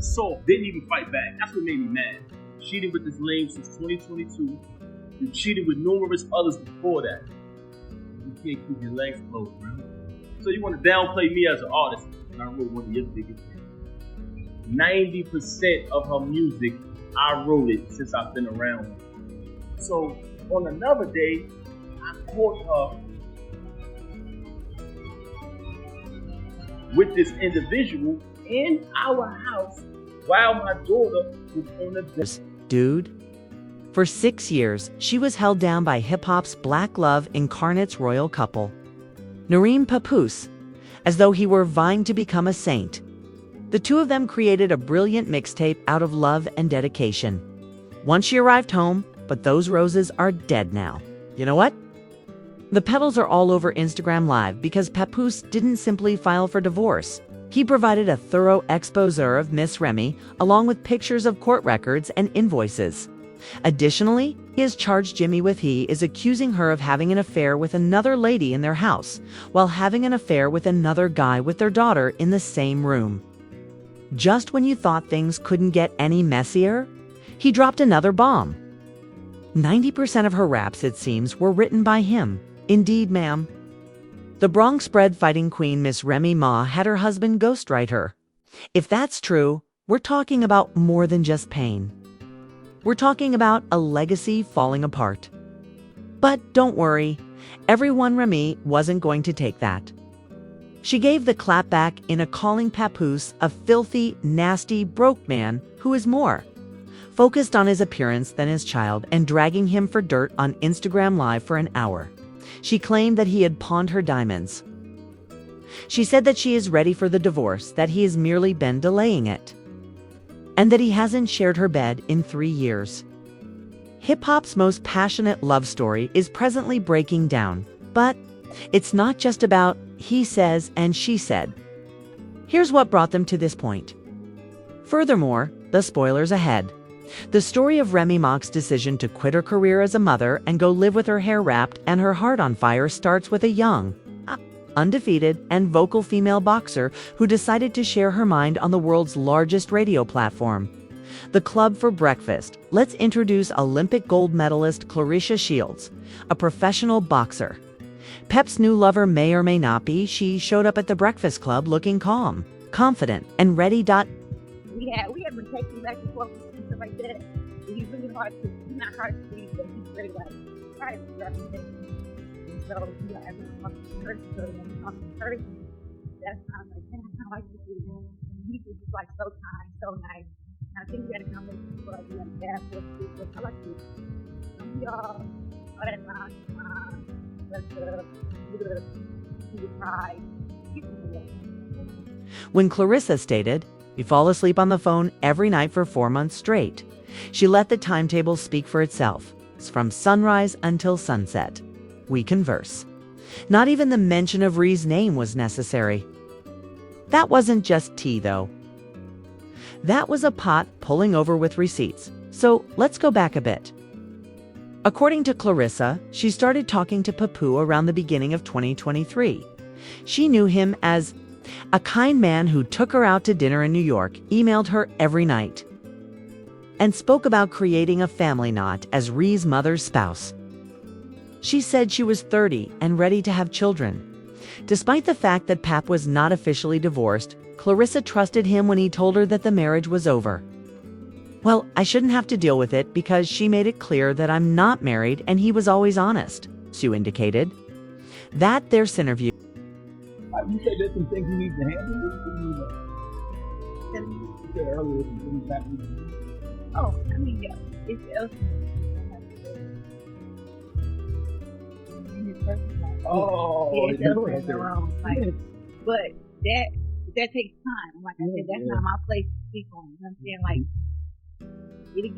soft, didn't even fight back. That's what made me mad. Cheated with this lame since 2022. You cheated with numerous others before that. You can't keep your legs closed, bro. So you want to downplay me as an artist, and I wrote one of your biggest hits. 90% of her music, I wrote it since I've been around. So on another day, I caught her with this individual in our house while my daughter was on the bed. Dude. For 6 years, she was held down by hip-hop's Black Love Incarnate's royal couple, Remy Papoose, as though he were vying to become a saint. The two of them created a brilliant mixtape out of love and dedication. Once she arrived home, but those roses are dead now. You know what? The petals are all over Instagram Live because Papoose didn't simply file for divorce. He provided a thorough exposé of Miss Remy, along with pictures of court records and invoices. Additionally, he has charged Jimmy with he is accusing her of having an affair with another lady in their house, while having an affair with another guy with their daughter in the same room. Just when you thought things couldn't get any messier, he dropped another bomb. 90% of her raps, it seems, were written by him. Indeed, ma'am. The Bronx bred fighting queen Miss Remy Ma had her husband ghostwrite her. If that's true, we're talking about more than just pain. We're talking about a legacy falling apart. But don't worry, everyone Remy wasn't going to take that. She gave the clap back in calling Papoose a filthy, nasty, broke man who is more focused on his appearance than his child and dragging him for dirt on Instagram Live for an hour. She claimed that he had pawned her diamonds. She said that she is ready for the divorce, that he has merely been delaying it, and that he hasn't shared her bed in 3 years. Hip-hop's most passionate love story is presently breaking down, but it's not just about he says and she said. Here's what brought them to this point. Furthermore, the spoilers ahead. The story of Remy Ma's decision to quit her career as a mother and go live with her hair wrapped and her heart on fire starts with a young, undefeated, and vocal female boxer who decided to share her mind on the world's largest radio platform, the Club for Breakfast. Let's introduce Olympic gold medalist Claressa Shields, a professional boxer. Pep's new lover may or may not be. She showed up at the Breakfast Club looking calm, confident, and ready. We have been texting back and forth and stuff like that. He's really not hard to read, but he's very like trying to represent. So everyone wants to hurt, so when he wants to hurt, that's kind of like, how I can do that. He's just like so kind, so nice. And I think we had a conversation before we had a bad for I like you. Y'all, all that nonsense, the pride. When Claressa stated, "We fall asleep on the phone every night for 4 months straight," she let the timetable speak for itself. It's from sunrise until sunset. We converse. Not even the mention of Rhee's name was necessary. That wasn't just tea, though. That was a pot pulling over with receipts. So let's go back a bit. According to Claressa, she started talking to Papoose around the beginning of 2023. She knew him as a kind man who took her out to dinner in New York, emailed her every night, and spoke about creating a family knot as Rhee's mother's spouse. She said she was 30 and ready to have children. Despite the fact that Pap was not officially divorced, Claressa trusted him when he told her that the marriage was over. "Well, I shouldn't have to deal with it because she made it clear that I'm not married and he was always honest," Sue indicated. That their interview. You said there's some things you need to handle. You said earlier some things that you need to handle. Oh, I mean, yeah, it's in his personal life. Oh, yeah, it's elsewhere in their own life. But that takes time. Like I said, that's not my place to speak on. You know what I'm saying? Like, it'll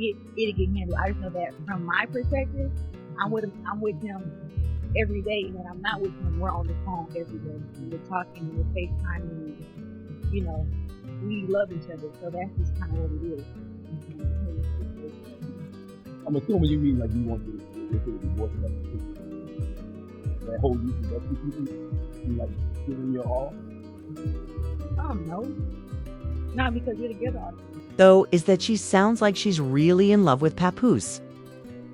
get handled. I just know that from my perspective, I'm with him every day. When I'm not with him, we're on the phone every day. And we're talking, we're FaceTiming, you know, we love each other. So that's just kind of what it is. I'm assuming you mean like you want to divorce that whole youth, that you like giving your all? I don't know. Not because we're together all the time. though, is that she sounds like she's really in love with Papoose.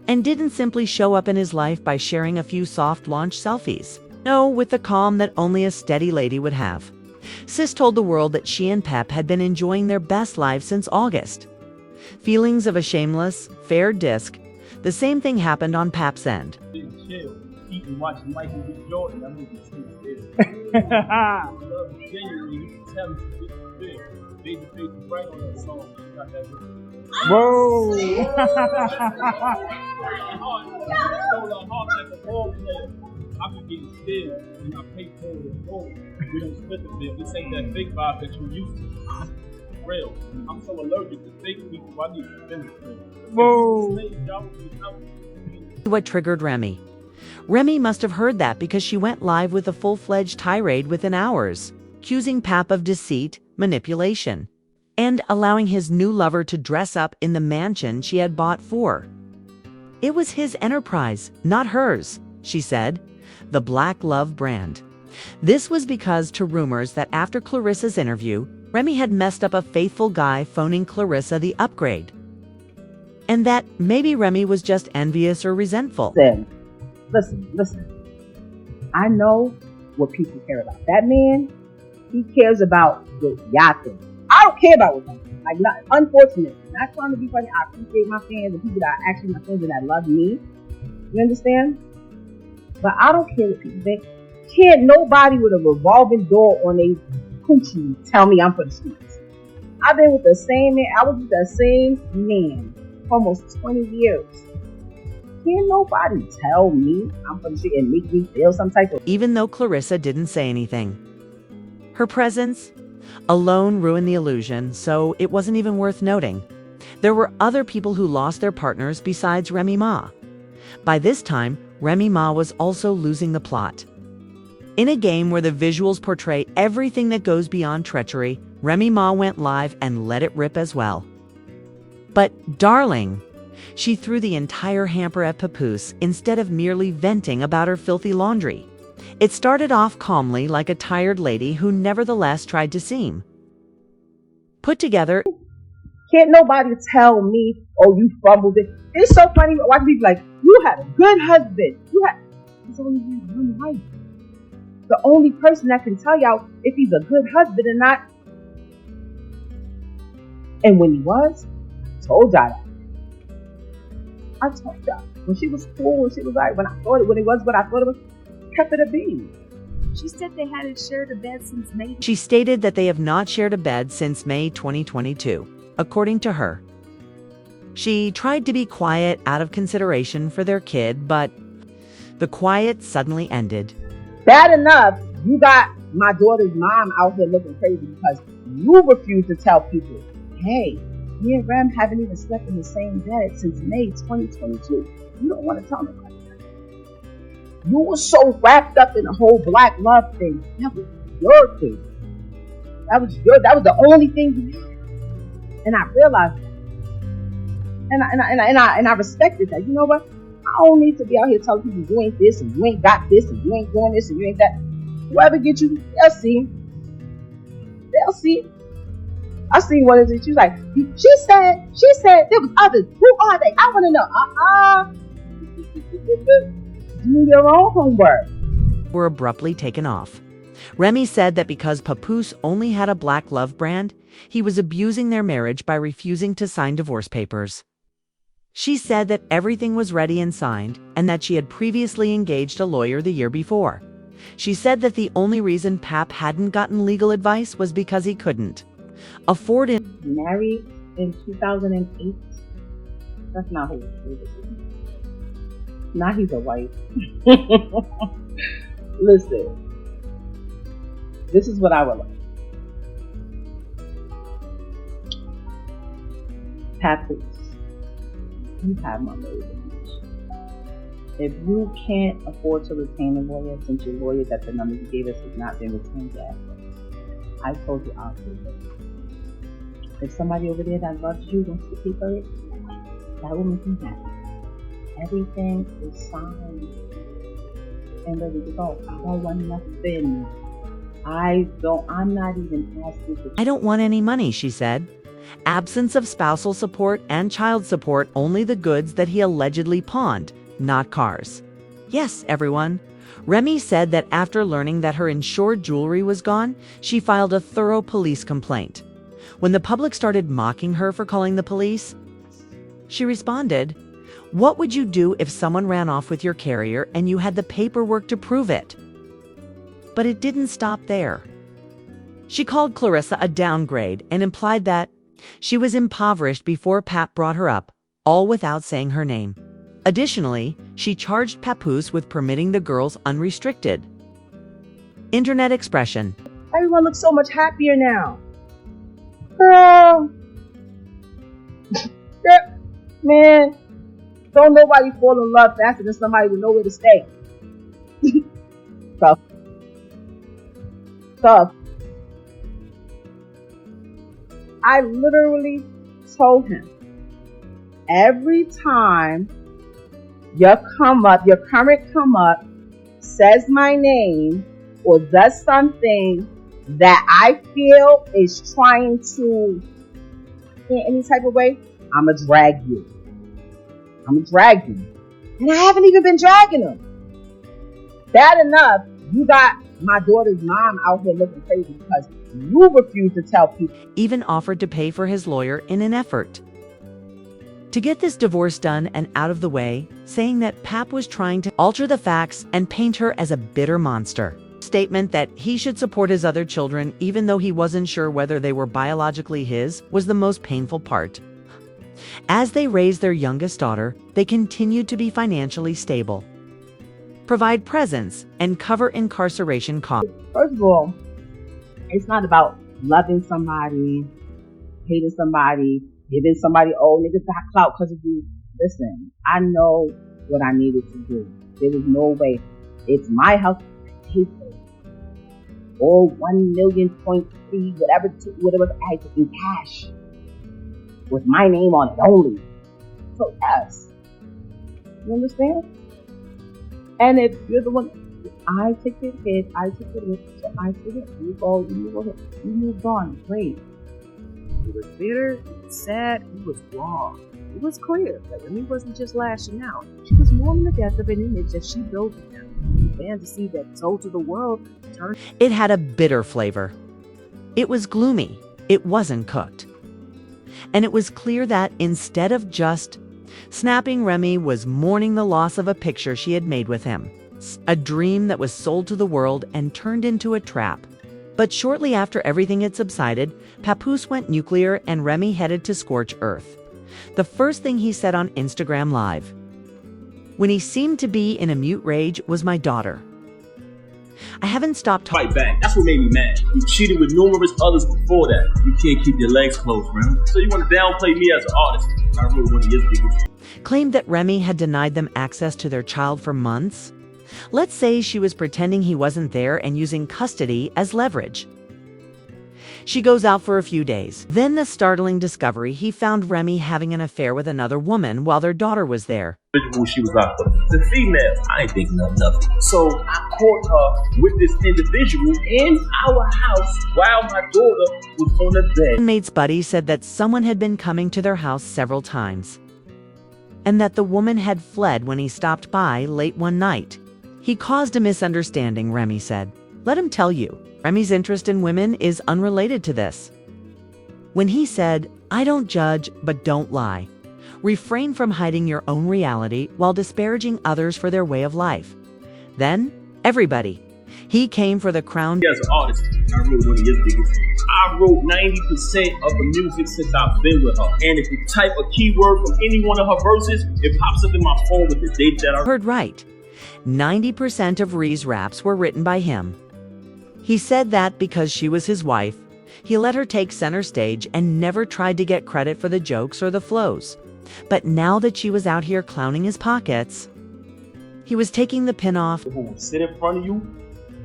And didn't simply show up in his life by sharing a few soft launch selfies. No, with the calm that only a steady lady would have. Sis told the world that she and Pep had been enjoying their best lives since August. Feelings of a shameless, fair disc, the same thing happened on Pap's end. Being chill, even watching Michael B. Jordan, that movie still there. Love is genuine, you can tell it's a big feel. Babyface is right on that song. She got that with Whoa! I've been getting still and I pay for it more. We don't split the bill. This ain't that big vibe that you're used to. This is real. I'm so allergic to fake people. I need to finish it. Whoa! What triggered Remy? Remy must have heard that because she went live with a full-fledged tirade within hours, accusing Pap of deceit, manipulation, and allowing his new lover to dress up in the mansion she had bought for. It was his enterprise, not hers, she said, the Black Love brand. This was because to rumors that after Clarissa's interview, Remy had messed up a faithful guy phoning Clarissa the upgrade. And that maybe Remy was just envious or resentful. Listen. I know what people care about. That man, he cares about what y'all think. I don't care about what y'all think. Like, not, unfortunately, not trying to be funny. I appreciate my fans and people that are actually my fans and that love me. You understand? But I don't care what people think. Can't nobody with a revolving door on a coochie tell me I'm for the streets. I've been with the same man. I was with the same man for almost 20 years. Can't nobody tell me I'm for the street and make me feel some type of... Even though Clarissa didn't say anything. Her presence alone ruined the illusion, so it wasn't even worth noting. There were other people who lost their partners besides Remy Ma. By this time, Remy Ma was also losing the plot. In a game where the visuals portray everything that goes beyond treachery, Remy Ma went live and let it rip as well. But, darling, she threw the entire hamper at Papoose instead of merely venting about her filthy laundry. It started off calmly like a tired lady who nevertheless tried to seem put together. Can't nobody tell me, oh, you fumbled it. It's so funny watching people like, you had a good husband. He's only one wife. The only person that can tell y'all if he's a good husband or not. And when he was, I told y'all that. I told y'all. When she was cool, when she was like, when it was what I thought it was, kept it a bean. She said they hadn't shared a bed since May. She stated that they have not shared a bed since May 2022, according to her. She tried to be quiet out of consideration for their kid, but the quiet suddenly ended. Bad enough, you got my daughter's mom out here looking crazy because you refuse to tell people, hey, me and Rem haven't even slept in the same bed since May 2022. You don't want to tell nobody that. You were so wrapped up in the whole Black Love thing. That was your thing. That was the only thing you had. And I realized that. And I respected that. You know what? I don't need to be out here telling people you ain't this and you ain't got this and you ain't doing this and you ain't that. Whoever gets you, they'll see. They'll see. I seen one of these. She was like, she said there was others. Who are they? I want to know. Do your own homework. Were abruptly taken off. Remy said that because Papoose only had a Black Love brand, he was abusing their marriage by refusing to sign divorce papers. She said that everything was ready and signed, and that she had previously engaged a lawyer the year before. She said that the only reason Pap hadn't gotten legal advice was because he couldn't afford it. Married in 2008. That's not who he is. Now he's a wife. Listen, this is what I would like. Papoose, you have my marriage. If you can't afford to retain a lawyer, since your lawyer that the number you gave us has not been retained yet, I told you I'll do it. If somebody over there that loves you wants to pay for it, that woman can have it. Everything is signed and ready to go. I don't want nothing. I'm not even asking for. I don't want any money, she said. Absence of spousal support and child support, only the goods that he allegedly pawned, not cars. Yes, everyone. Remy said that after learning that her insured jewelry was gone, she filed a thorough police complaint. When the public started mocking her for calling the police, she responded, "What would you do if someone ran off with your carrier and you had the paperwork to prove it?" But it didn't stop there. She called Clarissa a downgrade and implied that she was impoverished before Pap brought her up, all without saying her name. Additionally, she charged Papoose with permitting the girls unrestricted internet expression. Everyone looks so much happier now. Girl. Yeah, man. Don't nobody fall in love faster than somebody with nowhere to stay. Tough. Tough. I literally told him, every time your current come up says my name or does something that I feel is trying to in any type of way, I'ma drag you. And I haven't even been dragging him. Bad enough, you got my daughter's mom out here looking crazy because you refuse to tell people. Even offered to pay for his lawyer in an effort to get this divorce done and out of the way, saying that Pap was trying to alter the facts and paint her as a bitter monster. Statement that he should support his other children even though he wasn't sure whether they were biologically his was the most painful part. As they raised their youngest daughter, they continued to be financially stable, provide presents, and cover incarceration costs. First of all, it's not about loving somebody, hating somebody, giving somebody, oh, niggas got clout because of you. Listen, I know what I needed to do. There was no way. It's my house. I paid for it. Or 1 million point fee, whatever I had in cash. With my name on it only. So yes. You understand? And if you're the one, I took your kid, I took it with, so I took it. You moved on. Great. He was bitter, he was sad, he was wrong. It was clear that Remy wasn't just lashing out. She was mourning the death of an image that she built with him. The fantasy that told to the world turned. It had a bitter flavor. It was gloomy. It wasn't cooked. And it was clear that instead of just snapping, Remy was mourning the loss of a picture she had made with him. A dream that was sold to the world and turned into a trap. But shortly after everything had subsided, Papoose went nuclear and Remy headed to scorch earth. The first thing he said on Instagram Live, when he seemed to be in a mute rage, was "My daughter. I haven't stopped talking." Fight back. That's what made me mad. You cheated with numerous others before that. You can't keep your legs closed, Remy. So you want to downplay me as an artist? I wrote one of your biggest. Claimed that Remy had denied them access to their child for months. Let's say she was pretending he wasn't there and using custody as leverage. She goes out for a few days. Then the startling discovery, he found Remy having an affair with another woman while their daughter was there. She was out with the female. I ain't thinking of nothing. So I caught her with this individual in our house while my daughter was on the bed. Inmate's buddy said that someone had been coming to their house several times, and that the woman had fled when he stopped by late one night. He caused a misunderstanding, Remy said. Let him tell you, Remy's interest in women is unrelated to this. When he said, "I don't judge, but don't lie. Refrain from hiding your own reality while disparaging others for their way of life." Then, everybody. He came for the crown. As an artist, I wrote one of your biggest. I wrote 90% of the music since I've been with her. And if you type a keyword from any one of her verses, it pops up in my phone with the date that I heard right. 90% of Rhee's raps were written by him. He said that because she was his wife, he let her take center stage and never tried to get credit for the jokes or the flows. But now that she was out here clowning his pockets, he was taking the pin off. Who will sit in front of you,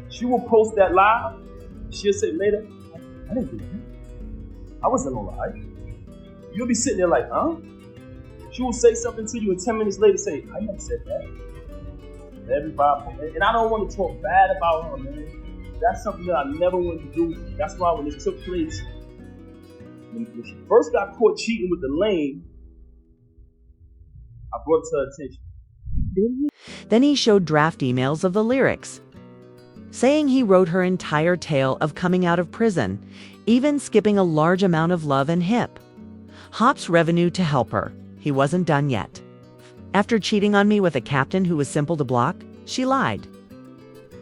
she will post that live, she'll say later, I didn't do that. I wasn't on live. You'll be sitting there like, huh? She will say something to you and 10 minutes later say, I never said that. Everybody, and I don't want to talk bad about her, man. That's something that I never wanted to do. That's why when this took place, when she first got caught cheating with the lame, I brought it to her attention. Then he showed draft emails of the lyrics, saying he wrote her entire tale of coming out of prison, even skipping a large amount of love and hip hop's revenue to help her. He wasn't done yet. After cheating on me with a captain who was simple to block, she lied.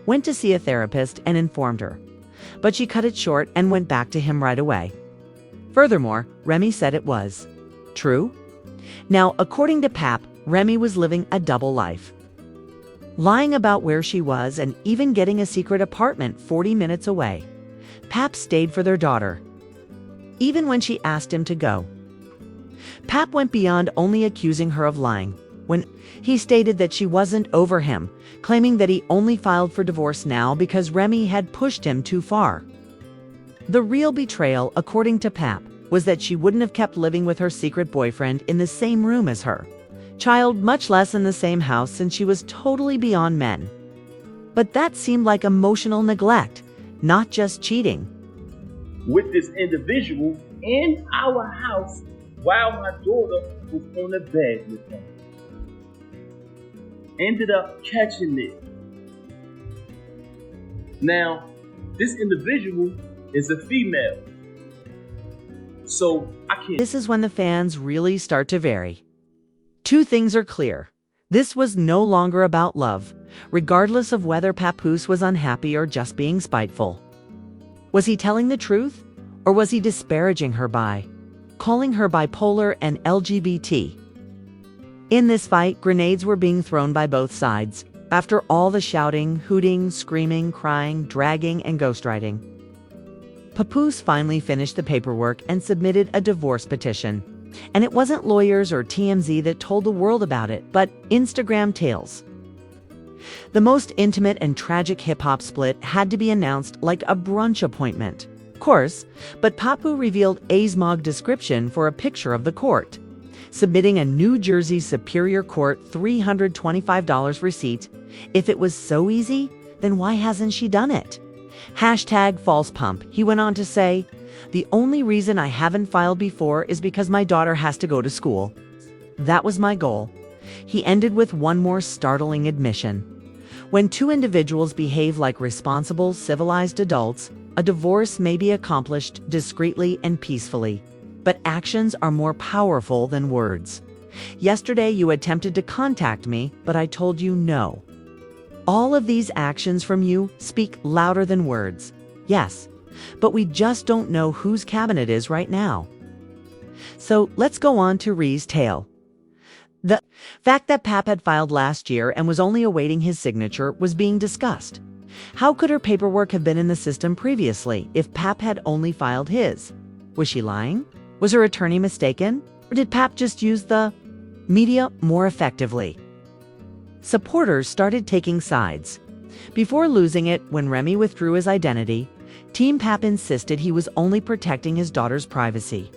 Went to see a therapist and informed her, but she cut it short and went back to him right away. Furthermore, Remy said it was true. Now, according to Pap, Remy was living a double life, lying about where she was and even getting a secret apartment 40 minutes away. Pap stayed for their daughter, even when she asked him to go. Pap went beyond only accusing her of lying when he stated that she wasn't over him, claiming that he only filed for divorce now because Remy had pushed him too far. The real betrayal, according to Pap, was that she wouldn't have kept living with her secret boyfriend in the same room as her child, much less in the same house, since she was totally beyond men. But that seemed like emotional neglect, not just cheating. With this individual in our house while my daughter was on the bed with him. Ended up catching it. Now, this individual is a female. So I can't. This is when the fans really start to vary. Two things are clear. This was no longer about love, regardless of whether Papoose was unhappy or just being spiteful. Was he telling the truth, or was he disparaging her by calling her bipolar and LGBT? In this fight, grenades were being thrown by both sides, after all the shouting, hooting, screaming, crying, dragging, and ghostwriting. Papoose finally finished the paperwork and submitted a divorce petition. And it wasn't lawyers or TMZ that told the world about it, but Instagram tales. The most intimate and tragic hip-hop split had to be announced like a brunch appointment. Of course, but Papu revealed a smog description for a picture of the court, submitting a New Jersey Superior Court $325 receipt. If it was so easy, then why hasn't she done it? Hashtag false pump. He went on to say, "The only reason I haven't filed before is because my daughter has to go to school. That was my goal." He ended with one more startling admission. When two individuals behave like responsible, civilized adults, a divorce may be accomplished discreetly and peacefully. But actions are more powerful than words. Yesterday you attempted to contact me, but I told you no. All of these actions from you speak louder than words. Yes, but we just don't know whose cabin it is right now. So let's go on to Rhee's tale. The fact that Pap had filed last year and was only awaiting his signature was being discussed. How could her paperwork have been in the system previously if Pap had only filed his? Was she lying? Was her attorney mistaken? Or did Pap just use the media more effectively? Supporters started taking sides. Before losing it when Remy withdrew his identity, Team Pap insisted he was only protecting his daughter's privacy.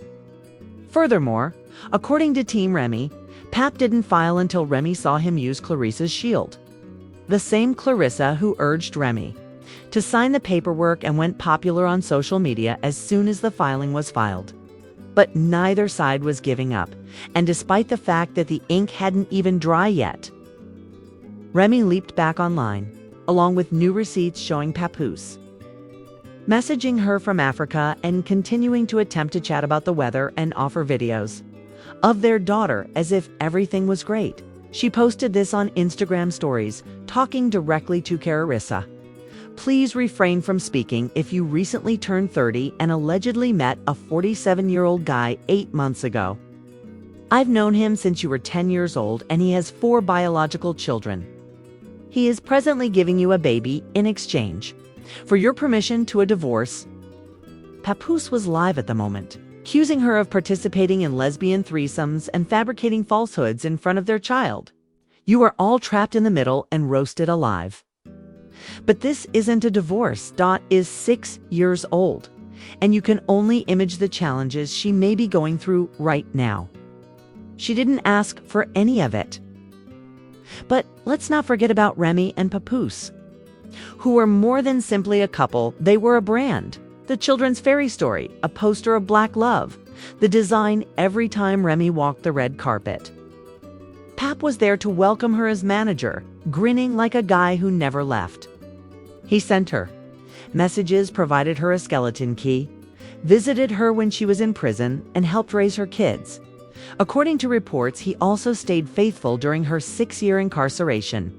Furthermore, according to Team Remy, Pap didn't file until Remy saw him use Clarissa's shield. The same Clarissa who urged Remy to sign the paperwork and went popular on social media as soon as the filing was filed. But neither side was giving up, and despite the fact that the ink hadn't even dry yet, Remy leaped back online, along with new receipts showing Papoose messaging her from Africa and continuing to attempt to chat about the weather and offer videos of their daughter as if everything was great. She posted this on Instagram stories, talking directly to Clarissa. Please refrain from speaking if you recently turned 30 and allegedly met a 47-year-old guy 8 months ago. I've known him since you were 10 years old and he has 4 biological children. He is presently giving you a baby in exchange for your permission to a divorce. Papoose was live at the moment, accusing her of participating in lesbian threesomes and fabricating falsehoods in front of their child. You are all trapped in the middle and roasted alive. But this isn't a divorce. Dot is 6 years old, and you can only image the challenges she may be going through right now. She didn't ask for any of it. But let's not forget about Remy and Papoose. who were more than simply a couple, they were a brand. The children's fairy story, a poster of black love, the design every time Remy walked the red carpet. Pap was there to welcome her as manager, grinning like a guy who never left. He sent her messages, provided her a skeleton key, visited her when she was in prison, and helped raise her kids. According to reports, he also stayed faithful during her 6-year incarceration,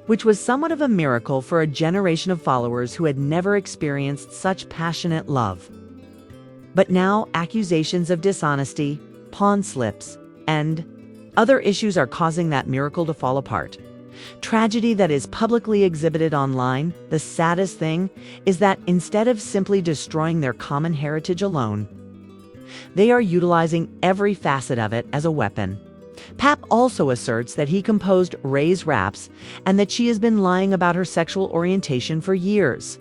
which was somewhat of a miracle for a generation of followers who had never experienced such passionate love. But now accusations of dishonesty, pawn slips, and other issues are causing that miracle to fall apart. Tragedy that is publicly exhibited online. The saddest thing is that instead of simply destroying their common heritage alone, they are utilizing every facet of it as a weapon. Pap also asserts that he composed Ray's raps and that she has been lying about her sexual orientation for years.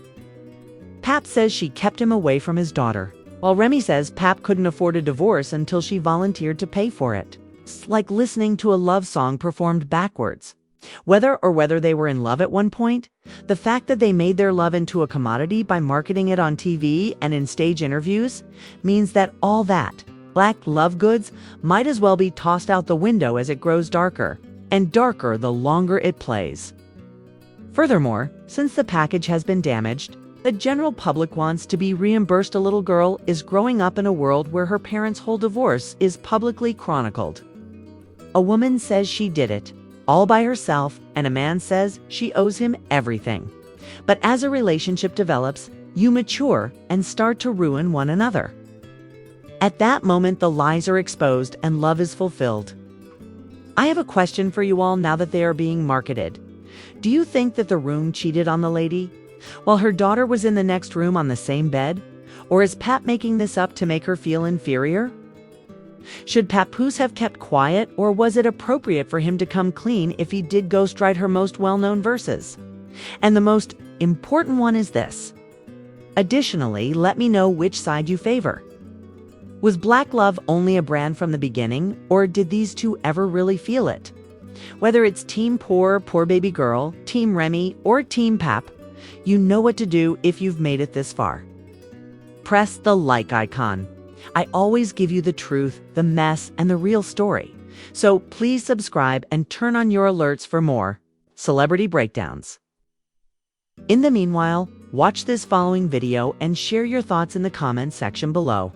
Pap says she kept him away from his daughter, while Remy says Pap couldn't afford a divorce until she volunteered to pay for it. It's like listening to a love song performed backwards. Whether they were in love at one point, the fact that they made their love into a commodity by marketing it on TV and in stage interviews means that all that black love goods might as well be tossed out the window as it grows darker, and darker the longer it plays. Furthermore, since the package has been damaged, the general public wants to be reimbursed. A little girl is growing up in a world where her parents' whole divorce is publicly chronicled. A woman says she did it all by herself, and a man says she owes him everything. But as a relationship develops, you mature and start to ruin one another. At that moment, the lies are exposed and love is fulfilled. I have a question for you all now that they are being marketed. Do you think that the room cheated on the lady, while her daughter was in the next room on the same bed? Or is Pap making this up to make her feel inferior? Should Papoose have kept quiet, or was it appropriate for him to come clean if he did ghostwrite her most well-known verses? And the most important one is this. Additionally, let me know which side you favor. Was black love only a brand from the beginning, or did these two ever really feel it? Whether it's Team Poor Baby Girl, Team Remy, or Team Pap, you know what to do if you've made it this far. Press the like icon. I always give you the truth, the mess, and the real story. So please subscribe and turn on your alerts for more celebrity breakdowns. In the meanwhile, watch this following video and share your thoughts in the comments section below.